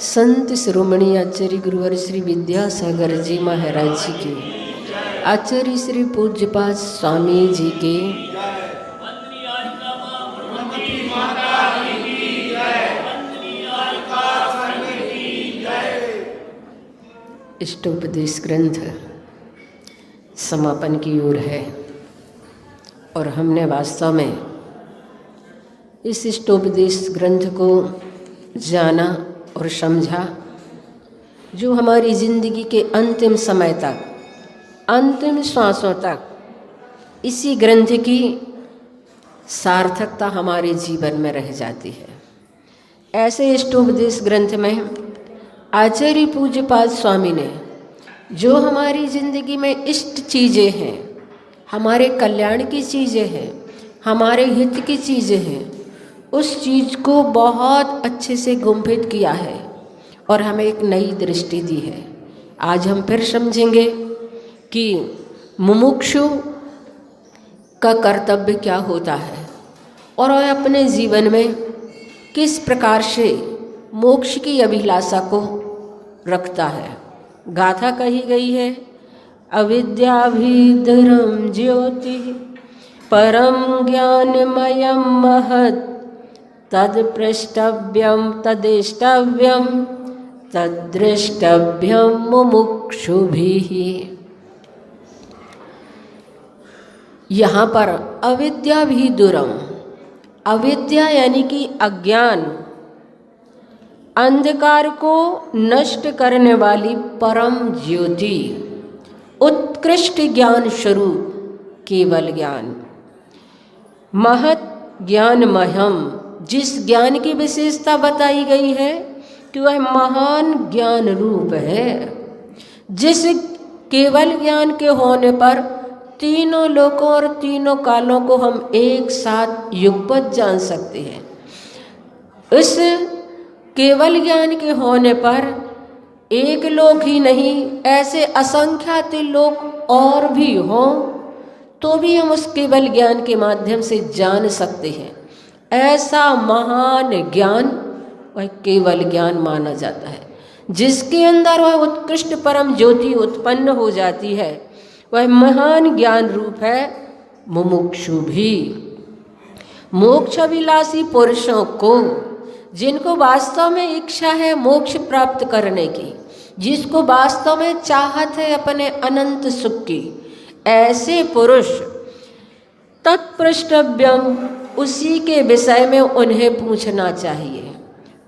संत शिरोमणि आचार्य गुरुवर श्री विद्यासागर जी महाराज जी के, आचार्य श्री पूज्यपाद स्वामी जी के, इष्टोपदेश ग्रंथ समापन की ओर है और हमने वास्तव में इस इष्टोपदेश ग्रंथ को जाना और समझा, जो हमारी जिंदगी के अंतिम समय तक, अंतिम श्वासों तक इसी ग्रंथ की सार्थकता हमारे जीवन में रह जाती है। ऐसे इष्टोपदेश ग्रंथ में आचार्य पूज्यपाद स्वामी ने जो हमारी जिंदगी में इष्ट चीज़ें हैं, हमारे कल्याण की चीज़ें हैं, हमारे हित की चीज़ें हैं, उस चीज़ को बहुत अच्छे से गुंफित किया है और हमें एक नई दृष्टि दी है। आज हम फिर समझेंगे कि मुमुक्षु का कर्तव्य क्या होता है और वह अपने जीवन में किस प्रकार से मोक्ष की अभिलाषा को रखता है। गाथा कही गई है, अविद्याभिधरम ज्योति परम ज्ञानमयम महत् तद पृष्टव्यम तदेष्टव्यम तद्दृष्टव्यम मुमुक्षुभिः। यहाँ पर अविद्या भी दूरम, अविद्या यानी कि अज्ञान, अंधकार को नष्ट करने वाली परम ज्योति, उत्कृष्ट ज्ञान स्वरूप केवल ज्ञान, महत् ज्ञानमयम, जिस ज्ञान की विशेषता बताई गई है कि वह महान ज्ञान रूप है, जिस केवल ज्ञान के होने पर तीनों लोकों और तीनों कालों को हम एक साथ युगपत जान सकते हैं। इस केवल ज्ञान के होने पर एक लोक ही नहीं, ऐसे असंख्यात लोक और भी हों तो भी हम उस केवल ज्ञान के माध्यम से जान सकते हैं। ऐसा महान ज्ञान वह केवल ज्ञान माना जाता है, जिसके अंदर वह उत्कृष्ट परम ज्योति उत्पन्न हो जाती है। वह महान ज्ञान रूप है मुमुक्षु भी। मोक्षाभिलाषी पुरुषों को, जिनको वास्तव में इच्छा है मोक्ष प्राप्त करने की, जिसको वास्तव में चाहत है अपने अनंत सुख की, ऐसे पुरुष तत्पृष्टव्यम, उसी के विषय में उन्हें पूछना चाहिए।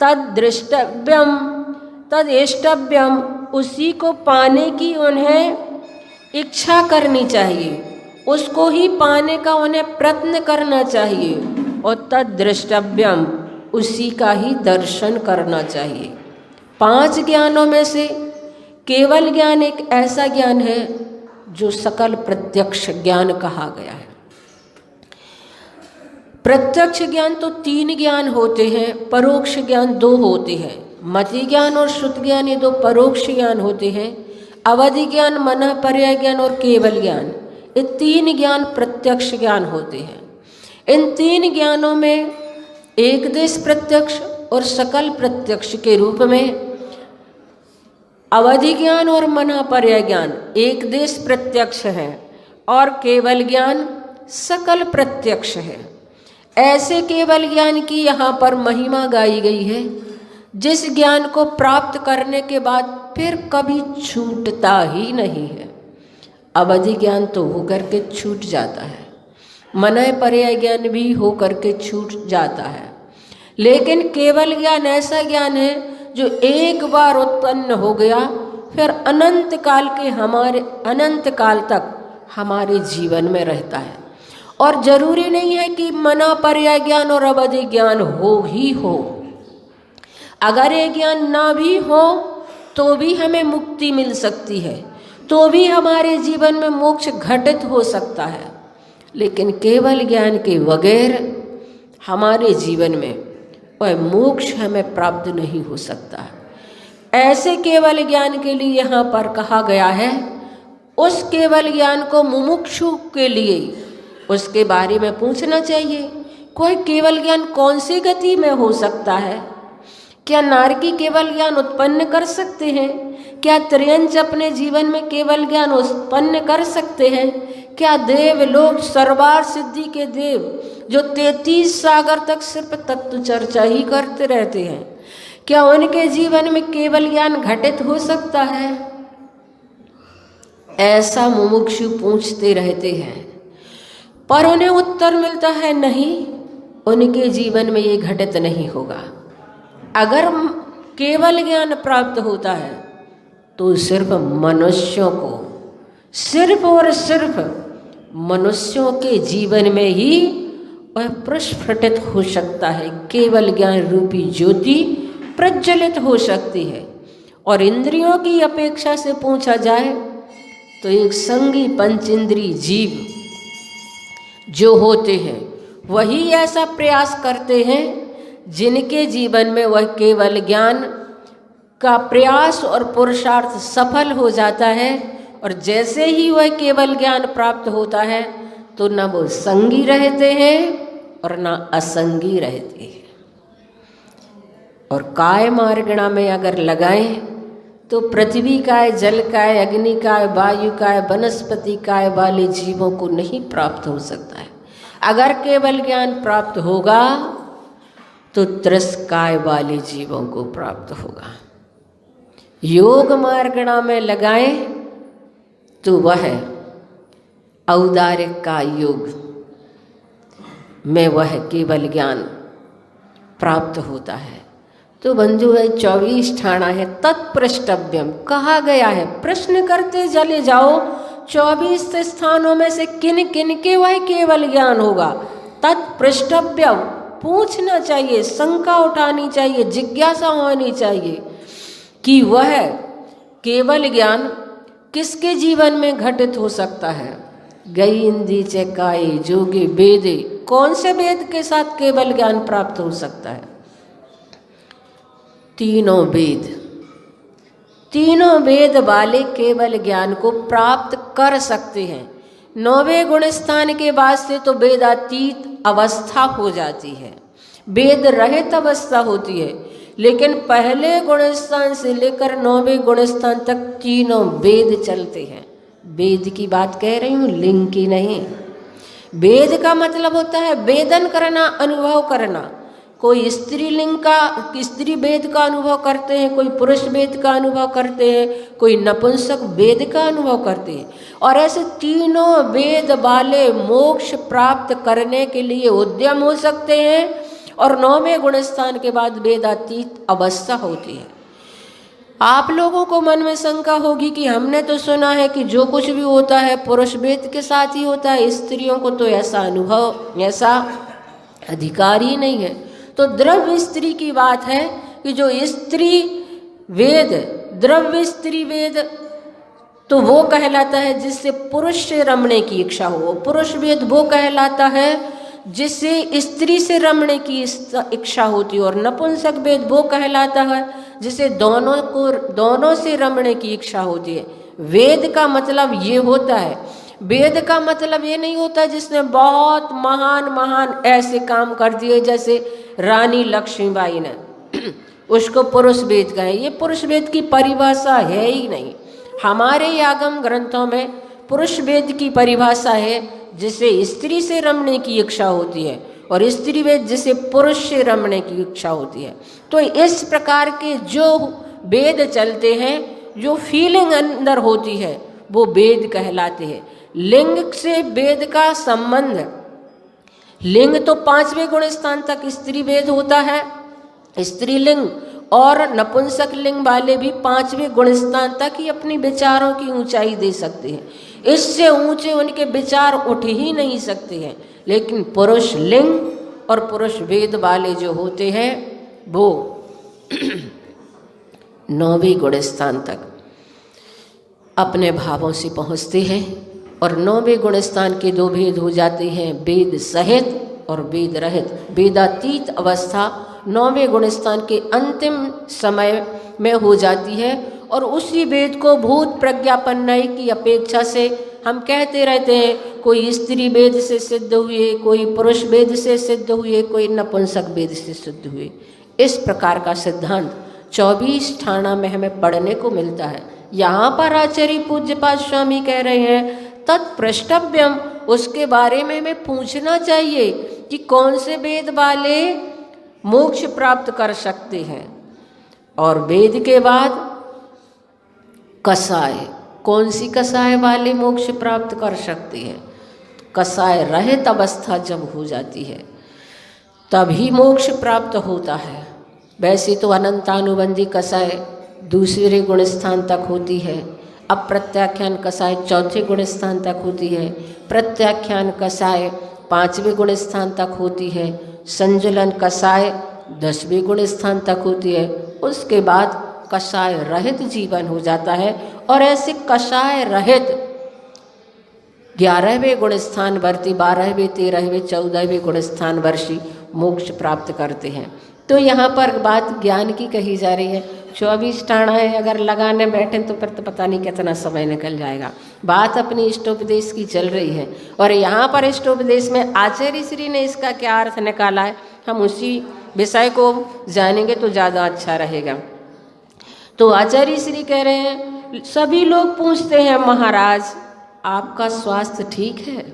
तद्दृष्टव्यम तदेष्टव्यम, उसी को पाने की उन्हें इच्छा करनी चाहिए, उसको ही पाने का उन्हें प्रयत्न करना चाहिए, और तद्दृष्टव्यम, उसी का ही दर्शन करना चाहिए। 5 ज्ञानों में से केवल ज्ञान एक ऐसा ज्ञान है जो सकल प्रत्यक्ष ज्ञान कहा गया है। प्रत्यक्ष ज्ञान तो 3 ज्ञान होते हैं, परोक्ष ज्ञान 2 होते हैं। मति ज्ञान और श्रुत ज्ञान ये 2 परोक्ष ज्ञान होते हैं। अवधि ज्ञान, मनः पर्याय ज्ञान और केवल ज्ञान, ये 3 ज्ञान प्रत्यक्ष ज्ञान होते हैं। इन 3 ज्ञानों में एक देश प्रत्यक्ष और सकल प्रत्यक्ष के रूप में अवधि ज्ञान और मनः पर्याय ज्ञान एक देश प्रत्यक्ष है और केवल ज्ञान सकल प्रत्यक्ष है। ऐसे केवल ज्ञान की यहाँ पर महिमा गाई गई है, जिस ज्ञान को प्राप्त करने के बाद फिर कभी छूटता ही नहीं है। अवधि ज्ञान तो होकर के छूट जाता है, मनः पर्याय ज्ञान भी होकर के छूट जाता है, लेकिन केवल ज्ञान ऐसा ज्ञान है जो एक बार उत्पन्न हो गया फिर अनंत काल तक हमारे जीवन में रहता है। और जरूरी नहीं है कि मनः पर्याय ज्ञान और अवधि ज्ञान हो ही हो। अगर ये ज्ञान ना भी हो तो भी हमें मुक्ति मिल सकती है, तो भी हमारे जीवन में मोक्ष घटित हो सकता है, लेकिन केवल ज्ञान के बगैर हमारे जीवन में वह मोक्ष हमें प्राप्त नहीं हो सकता है। ऐसे केवल ज्ञान के लिए यहाँ पर कहा गया है, उस केवल ज्ञान को मुमुक्षु के लिए उसके बारे में पूछना चाहिए। कोई केवल ज्ञान कौन सी गति में हो सकता है? क्या नारकी केवल ज्ञान उत्पन्न कर सकते हैं? क्या त्रियंच अपने जीवन में केवल ज्ञान उत्पन्न कर सकते हैं? क्या देव लोग सर्वार सिद्धि के देव जो 33 सागर तक सिर्फ तत्व चर्चा ही करते रहते हैं, क्या उनके जीवन में केवल ज्ञान घटित हो सकता है? ऐसा मुमुक्षु पूछते रहते हैं, पर उन्हें उत्तर मिलता है नहीं, उनके जीवन में ये घटित नहीं होगा। अगर केवल ज्ञान प्राप्त होता है तो सिर्फ मनुष्यों को, सिर्फ और सिर्फ मनुष्यों के जीवन में ही वह प्रस्फुटित हो सकता है, केवल ज्ञान रूपी ज्योति प्रज्वलित हो सकती है। और इंद्रियों की अपेक्षा से पूछा जाए तो एक संगी पंचेंद्री जीव जो होते हैं वही ऐसा प्रयास करते हैं जिनके जीवन में वह केवल ज्ञान का प्रयास और पुरुषार्थ सफल हो जाता है। और जैसे ही वह केवल ज्ञान प्राप्त होता है तो न वो संगी रहते हैं और न असंगी रहते हैं। और काय मार्गणा में अगर लगाएं तो पृथ्वी काय, जल काय, अग्नि काय, वायु काय, वनस्पति काय वाले जीवों को नहीं प्राप्त हो सकता है। अगर केवल ज्ञान प्राप्त होगा तो त्रस्काय वाले जीवों को प्राप्त होगा। योग मार्गणा में लगाएं तो वह औदार्य का योग में वह केवल ज्ञान प्राप्त होता है। तो बंधु है 24 ठाणा है तत्प्रष्टव्यम कहा गया है। प्रश्न करते चले जाओ 24 स्थानों में से किन किन के वह केवल ज्ञान होगा। तत्प्रष्टव्यम पूछना चाहिए, शंका उठानी चाहिए, जिज्ञासा होनी चाहिए कि वह केवल ज्ञान किसके जीवन में घटित हो सकता है। गई इंदी चकाए जोगे वेदे, कौन से वेद के साथ केवल ज्ञान प्राप्त हो सकता है? तीनों वेद, तीनों वेद वाले केवल ज्ञान को प्राप्त कर सकते हैं। 9वें गुण स्थान के बाद से तो वेदातीत अवस्था हो जाती है, वेद रहित अवस्था होती है। लेकिन पहले गुण स्थान से लेकर 9वें गुण स्थान तक तीनों वेद चलते हैं। वेद की बात कह रही हूँ, लिंग की नहीं। वेद का मतलब होता है वेदन करना, अनुभव करना। कोई स्त्रीलिंग का, स्त्री वेद का अनुभव करते हैं, कोई पुरुष वेद का अनुभव करते हैं, कोई नपुंसक वेद का अनुभव करते हैं। और ऐसे तीनों वेद वाले मोक्ष प्राप्त करने के लिए उद्यम हो सकते हैं। और 9वें गुण स्थान के बाद वेदातीत अवस्था होती है। आप लोगों को मन में शंका होगी कि हमने तो सुना है कि जो कुछ भी होता है पुरुष वेद के साथ ही होता है, स्त्रियों को तो ऐसा अनुभव, ऐसा अधिकार ही नहीं है। तो द्रव्य स्त्री की बात है कि जो स्त्री वेद, द्रव्य स्त्री वेद, तो वो कहलाता है जिससे पुरुष से रमने की इच्छा हो। पुरुष वेद वो कहलाता है जिससे स्त्री से रमने की इच्छा होती है। और नपुंसक वेद वो कहलाता है जिसे दोनों से रमने की इच्छा होती है। वेद का मतलब ये होता है, वेद का मतलब ये नहीं होता जिसने बहुत महान महान ऐसे काम कर दिए जैसे रानी लक्ष्मीबाई ने, उसको पुरुष वेद कहे। ये पुरुष वेद की परिभाषा है ही नहीं। हमारे आगम ग्रंथों में पुरुष वेद की परिभाषा है जिसे स्त्री से रमने की इच्छा होती है, और स्त्री वेद जिसे पुरुष से रमने की इच्छा होती है। तो इस प्रकार के जो वेद चलते हैं, जो फीलिंग अंदर होती है, वो वेद कहलाते हैं। लिंग से वेद का संबंध, लिंग तो 5वें गुण स्थान तक स्त्री वेद होता है, स्त्रीलिंग और नपुंसक लिंग वाले भी 5वें गुण स्थान तक ही अपनी विचारों की ऊंचाई दे सकते हैं। इससे ऊंचे उनके विचार उठ ही नहीं सकते हैं। लेकिन पुरुष लिंग और पुरुष वेद वाले जो होते हैं वो 9वें गुण स्थान तक अपने भावों से पहुँचते हैं। और 9वें गुण स्थान के 2 भेद हो जाते हैं, वेद सहित और वेद रहित। वेदातीत अवस्था 9वें गुण स्थान के अंतिम समय में हो जाती है, और उसी वेद को भूत प्रज्ञापन नय की अपेक्षा से हम कहते रहते हैं कोई स्त्री वेद से सिद्ध हुए, कोई पुरुष वेद से सिद्ध हुए, कोई नपुंसक वेद से सिद्ध हुए। इस प्रकार का सिद्धांत 24 ठाणा में हमें पढ़ने को मिलता है। यहाँ पर आचार्य पूज्यपाद स्वामी कह रहे हैं तत्प्रष्टव्यम, उसके बारे में हमें पूछना चाहिए कि कौन से वेद वाले मोक्ष प्राप्त कर सकते हैं। और वेद के बाद कसाय, कौन सी कसाय वाले मोक्ष प्राप्त कर सकते हैं? कसाय रहित अवस्था जब हो जाती है तभी मोक्ष प्राप्त होता है। वैसे तो अनंतानुबंधी कसाय दूसरे गुण स्थान तक होती है, अप्रत्याख्यान कसाय चौथे गुण स्थान तक होती है, प्रत्याख्यान कसाय 5वें गुण स्थान तक होती है, संजुलन कसाय 10वें गुण स्थान तक होती है। उसके बाद कषाय रहित जीवन हो जाता है और ऐसे कषाय रहित 11वें गुण स्थान वर्ती, 12वें 13वें 14वें गुण स्थान वर्षी मोक्ष प्राप्त करते हैं। तो यहाँ पर बात ज्ञान की कही जा रही है। 24 टाणा है, अगर लगाने बैठे तो फिर तो पता नहीं कितना समय निकल जाएगा। बात अपनी इष्टोपदेश की चल रही है और यहाँ पर इष्टोपदेश में आचार्य श्री ने इसका क्या अर्थ निकाला है, हम उसी विषय को जानेंगे तो ज़्यादा अच्छा रहेगा। तो आचार्य श्री कह रहे हैं सभी लोग पूछते हैं महाराज आपका स्वास्थ्य ठीक है?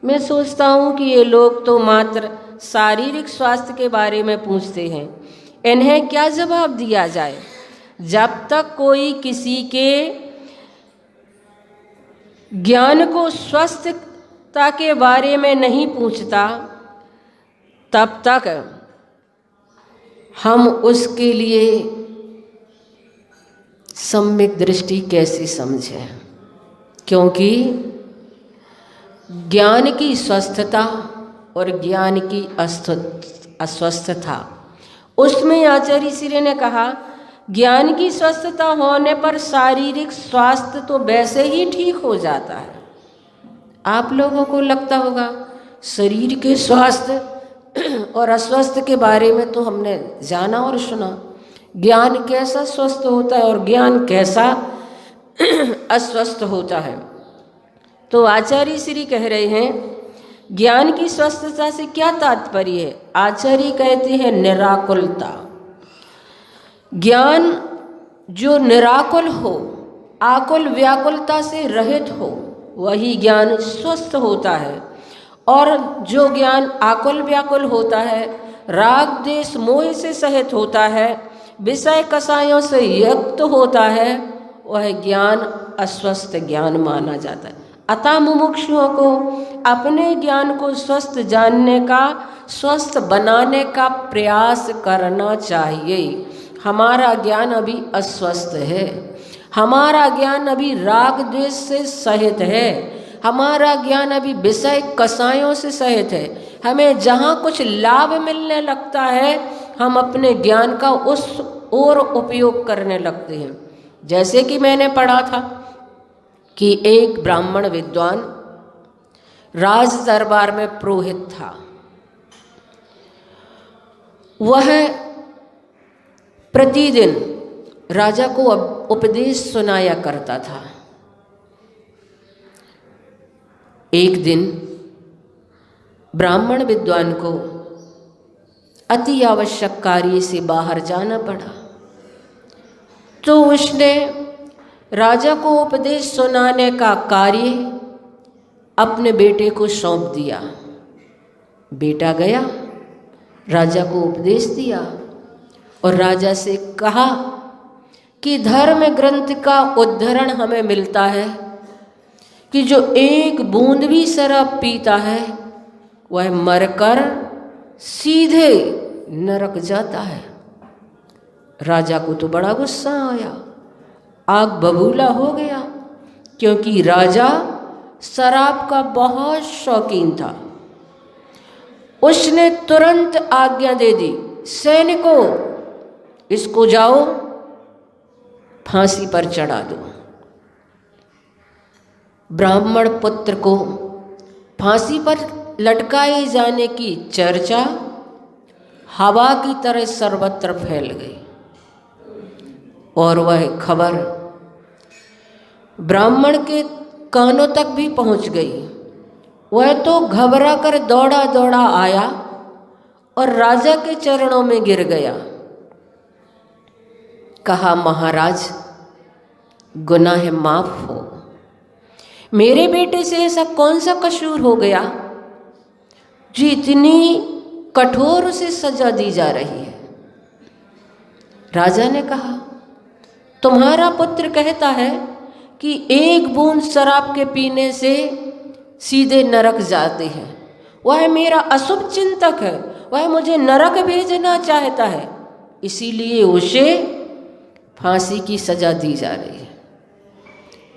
मैं सोचता हूँ कि ये लोग तो मात्र शारीरिक स्वास्थ्य के बारे में पूछते हैं, इन्हें क्या जवाब दिया जाए? जब तक कोई किसी के ज्ञान को स्वस्थता के बारे में नहीं पूछता तब तक हम उसके लिए सम्यक दृष्टि कैसे समझें? क्योंकि ज्ञान की स्वस्थता और ज्ञान की अस्वस्थता, उसमें आचार्य श्री ने कहा ज्ञान की स्वस्थता होने पर शारीरिक स्वास्थ्य तो वैसे ही ठीक हो जाता है। आप लोगों को लगता होगा शरीर के स्वास्थ्य और अस्वस्थ के बारे में तो हमने जाना और सुना, ज्ञान कैसा स्वस्थ होता है और ज्ञान कैसा अस्वस्थ होता है। तो आचार्य श्री कह रहे हैं ज्ञान की स्वस्थता से क्या तात्पर्य है? आचार्य कहते हैं निराकुलता। ज्ञान जो निराकुल हो, आकुल व्याकुलता से रहित हो, वही ज्ञान स्वस्थ होता है। और जो ज्ञान आकुल व्याकुल होता है, राग द्वेष मोह से सहित होता है, विषय कषायों से युक्त होता है, वह ज्ञान अस्वस्थ ज्ञान माना जाता है। अतः मुमुक्षुओं को अपने ज्ञान को स्वस्थ जानने का, स्वस्थ बनाने का प्रयास करना चाहिए। हमारा ज्ञान अभी अस्वस्थ है, हमारा ज्ञान अभी राग द्वेष से सहित है, हमारा ज्ञान अभी विषय कषायों से सहित है। हमें जहाँ कुछ लाभ मिलने लगता है हम अपने ज्ञान का उस और उपयोग करने लगते हैं। जैसे कि मैंने पढ़ा था कि एक ब्राह्मण विद्वान राज दरबार में पुरोहित था। वह प्रतिदिन राजा को उपदेश सुनाया करता था। एक दिन ब्राह्मण विद्वान को अति आवश्यक कार्य से बाहर जाना पड़ा, तो उसने राजा को उपदेश सुनाने का कार्य अपने बेटे को सौंप दिया। बेटा गया, राजा को उपदेश दिया और राजा से कहा कि धर्म ग्रंथ का उद्धरण हमें मिलता है कि जो एक बूंद भी शराब पीता है वह मरकर सीधे नरक जाता है। राजा को तो बड़ा गुस्सा आया, आग बबूला हो गया, क्योंकि राजा शराब का बहुत शौकीन था। उसने तुरंत आज्ञा दे दी, सैनिकों इसको जाओ फांसी पर चढ़ा दो। ब्राह्मण पुत्र को फांसी पर लटकाए जाने की चर्चा हवा की तरह सर्वत्र फैल गई और वह खबर ब्राह्मण के कानों तक भी पहुंच गई। वह तो घबरा कर दौड़ा दौड़ा आया और राजा के चरणों में गिर गया। कहा, महाराज, गुनाह माफ हो। मेरे बेटे से ऐसा कौन सा कसूर हो गया जो इतनी कठोर उसे सजा दी जा रही है? राजा ने कहा, तुम्हारा पुत्र कहता है कि एक बूंद शराब के पीने से सीधे नरक जाते हैं। वह मेरा अशुभ चिंतक है, वह मुझे नरक भेजना चाहता है, इसीलिए उसे फांसी की सजा दी जा रही है।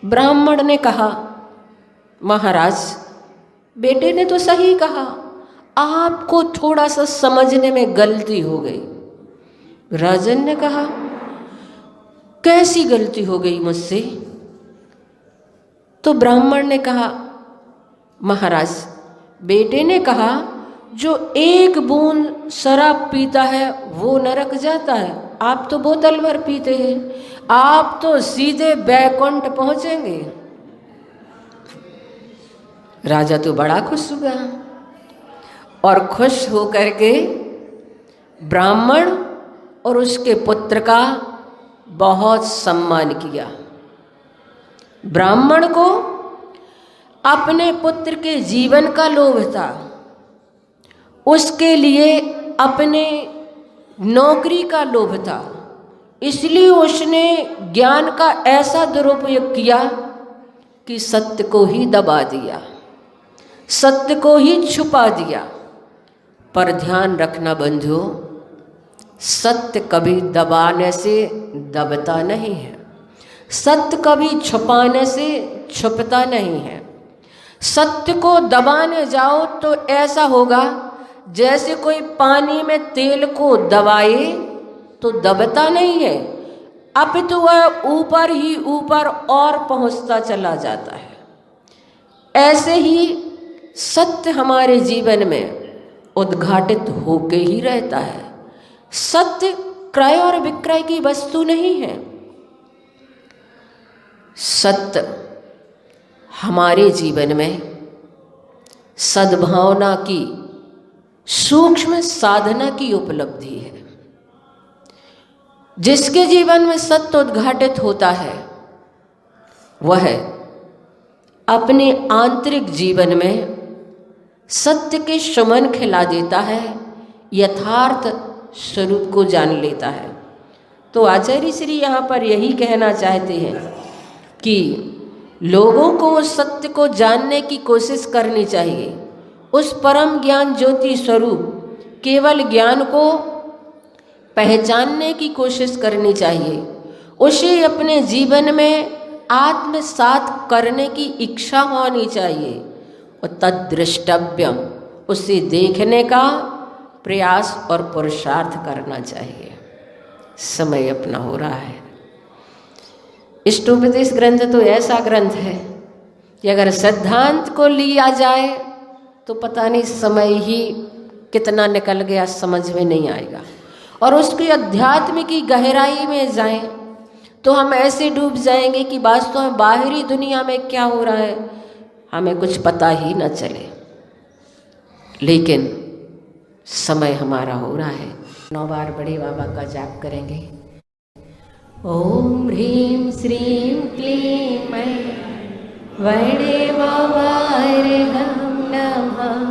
ब्राह्मण ने कहा, महाराज, बेटे ने तो सही कहा, आपको थोड़ा सा समझने में गलती हो गई। राजन ने कहा, कैसी गलती हो गई मुझसे? तो ब्राह्मण ने कहा, महाराज, बेटे ने कहा जो एक बूंद शराब पीता है वो नरक जाता है। आप तो बोतल भर पीते हैं, आप तो सीधे बैकुंठ पहुंचेंगे। राजा तो बड़ा खुश हुआ और खुश होकर के ब्राह्मण और उसके पुत्र का बहुत सम्मान किया। ब्राह्मण को अपने पुत्र के जीवन का लोभ था, उसके लिए अपने नौकरी का लोभ था, इसलिए उसने ज्ञान का ऐसा दुरुपयोग किया कि सत्य को ही दबा दिया, सत्य को ही छुपा दिया। पर ध्यान रखना बंधुओं, सत्य कभी दबाने से दबता नहीं है, सत्य कभी छुपाने से छुपता नहीं है। सत्य को दबाने जाओ तो ऐसा होगा जैसे कोई पानी में तेल को दबाए तो दबता नहीं है, अपितु वह ऊपर ही ऊपर और पहुंचता चला जाता है। ऐसे ही सत्य हमारे जीवन में उद्घाटित होके ही रहता है। सत्य क्रय और विक्रय की वस्तु नहीं है। सत्य हमारे जीवन में सद्भावना की सूक्ष्म साधना की उपलब्धि है। जिसके जीवन में सत्य उद्घाटित होता है वह अपने आंतरिक जीवन में सत्य के सुमन खिला देता है, यथार्थ स्वरूप को जान लेता है। तो आचार्य श्री यहाँ पर यही कहना चाहते हैं कि लोगों को उस सत्य को जानने की कोशिश करनी चाहिए, उस परम ज्ञान ज्योति स्वरूप केवल ज्ञान को पहचानने की कोशिश करनी चाहिए, उसे अपने जीवन में आत्मसात करने की इच्छा होनी चाहिए और तद्दृष्टव्यम, उसे देखने का प्रयास और पुरुषार्थ करना चाहिए। समय अपना हो रहा है। इष्टोपदेश ग्रंथ तो ऐसा ग्रंथ है कि अगर सिद्धांत को लिया जाए तो पता नहीं समय ही कितना निकल गया समझ में नहीं आएगा, और उसकी अध्यात्म की गहराई में जाएं तो हम ऐसे डूब जाएंगे कि वास्तव में बाहरी दुनिया में क्या हो रहा है हमें कुछ पता ही न चले। लेकिन समय हमारा हो रहा है। 9 बार बड़े बाबा का जाप करेंगे। ओम ह्रीं श्रीं क्लीं मैं बड़े बाबा नमः।